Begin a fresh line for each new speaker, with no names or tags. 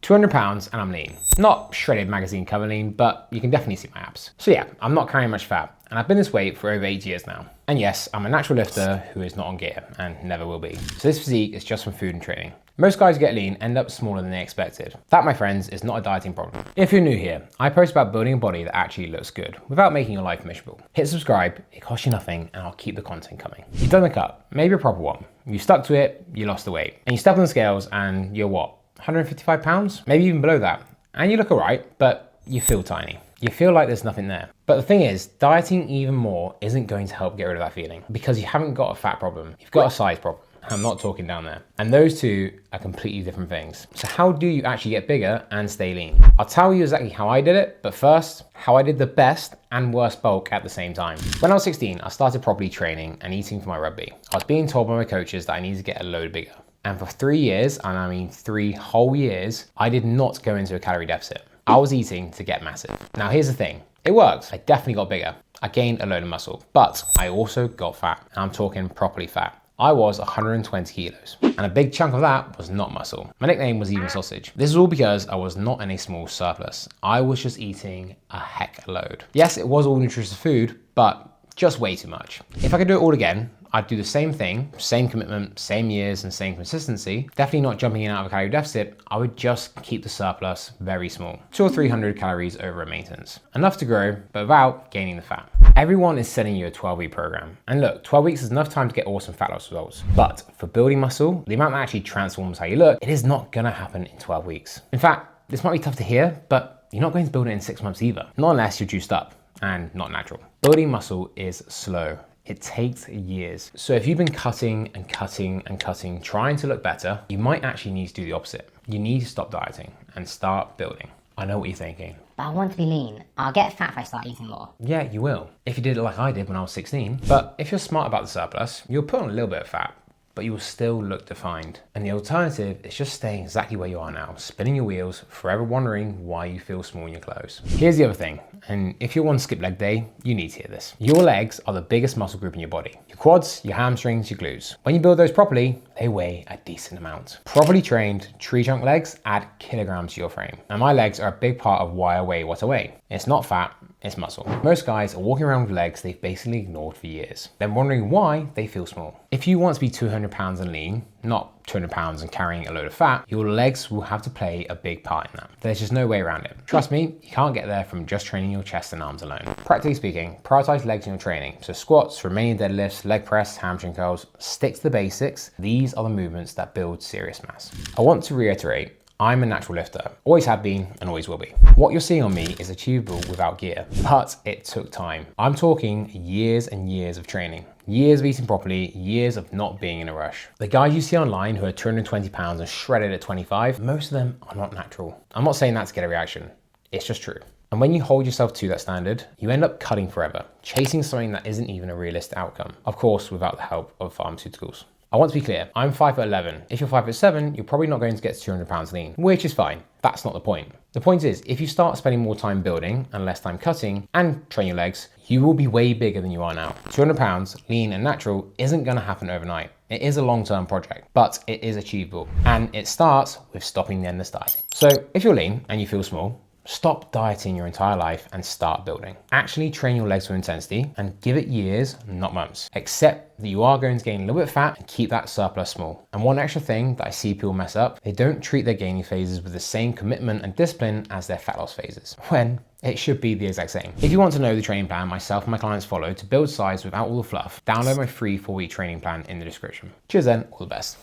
200 pounds and I'm lean. Not shredded magazine cover lean, but you can definitely see my abs. So yeah, I'm not carrying much fat and I've been this weight for over 8 years now. And yes, I'm a natural lifter who is not on gear and never will be. So this physique is just from food and training. Most guys who get lean end up smaller than they expected. That, my friends, is not a dieting problem. If you're new here, I post about building a body that actually looks good without making your life miserable. Hit subscribe, it costs you nothing, and I'll keep the content coming. You've done the cut, maybe a proper one. You stuck to it, you lost the weight. And you step on the scales and you're what, 155 pounds? Maybe even below that. And you look all right, but you feel tiny. You feel like there's nothing there. But the thing is, dieting even more isn't going to help get rid of that feeling because you haven't got a fat problem, you've got a size problem. I'm not talking down there. And those two are completely different things. So how do you actually get bigger and stay lean? I'll tell you exactly how I did it, but first, how I did the best and worst bulk at the same time. When I was 16, I started properly training and eating for my rugby. I was being told by my coaches that I needed to get a load bigger. And for 3 years, and I mean 3 whole years, I did not go into a calorie deficit. I was eating to get massive. Now here's the thing, it worked. I definitely got bigger. I gained a load of muscle, but I also got fat. And I'm talking properly fat. I was 120 kilos, and a big chunk of that was not muscle. My nickname was even sausage. This is all because I was not in a small surplus. I was just eating a heck load. Yes, it was all nutritious food, but just way too much. If I could do it all again, I'd do the same thing, same commitment, same years and same consistency. Definitely not jumping in and out of a calorie deficit. I would just keep the surplus very small. 200 or 300 calories over a maintenance. Enough to grow, but without gaining the fat. Everyone is sending you a 12-week program. And look, 12 weeks is enough time to get awesome fat loss results. But for building muscle, the amount that actually transforms how you look, it is not gonna happen in 12 weeks. In fact, this might be tough to hear, but you're not going to build it in 6 months either. Not unless you're juiced up and not natural. Building muscle is slow. It takes years. So if you've been cutting and cutting and cutting, trying to look better, you might actually need to do the opposite. You need to stop dieting and start building. I know what you're thinking.
But I want to be lean. I'll get fat if I start eating more.
Yeah, you will. If you did it like I did when I was 16. But if you're smart about the surplus, you'll put on a little bit of fat, but you will still look defined. And the alternative is just staying exactly where you are now, spinning your wheels, forever wondering why you feel small in your clothes. Here's the other thing, and if you're on skip leg day, you need to hear this. Your legs are the biggest muscle group in your body. Your quads, your hamstrings, your glutes. When you build those properly, they weigh a decent amount. Properly trained tree trunk legs add kilograms to your frame. And my legs are a big part of why I weigh what I weigh. It's not fat, it's muscle. Most guys are walking around with legs they've basically ignored for years, then wondering why they feel small. If you want to be 200 pounds and lean, not 200 pounds and carrying a load of fat, your legs will have to play a big part in that. There's just no way around it. Trust me, you can't get there from just training your chest and arms alone. Practically speaking, prioritize legs in your training. So squats, Romanian deadlifts, leg press, hamstring curls, stick to the basics. These are the movements that build serious mass. I want to reiterate, I'm a natural lifter, always have been and always will be. What you're seeing on me is achievable without gear, but it took time. I'm talking years and years of training, years of eating properly, years of not being in a rush. The guys you see online who are 220 pounds and shredded at 25, most of them are not natural. I'm not saying that to get a reaction, it's just true. And when you hold yourself to that standard, you end up cutting forever, chasing something that isn't even a realistic outcome. Of course, without the help of pharmaceuticals. I want to be clear, I'm 5'11". If you're 5'7", you're probably not going to get to 200 pounds lean, which is fine. That's not the point. The point is, if you start spending more time building and less time cutting and train your legs, you will be way bigger than you are now. 200 pounds, lean and natural, isn't going to happen overnight. It is a long-term project, but it is achievable. And it starts with stopping the endless dieting. So if you're lean and you feel small, stop dieting your entire life and start building. Actually train your legs with intensity and give it years, not months. Accept that you are going to gain a little bit of fat and keep that surplus small. And one extra thing that I see people mess up, they don't treat their gaining phases with the same commitment and discipline as their fat loss phases, when it should be the exact same. If you want to know the training plan myself and my clients follow to build size without all the fluff, download my free 4-week training plan in the description. Cheers then, all the best.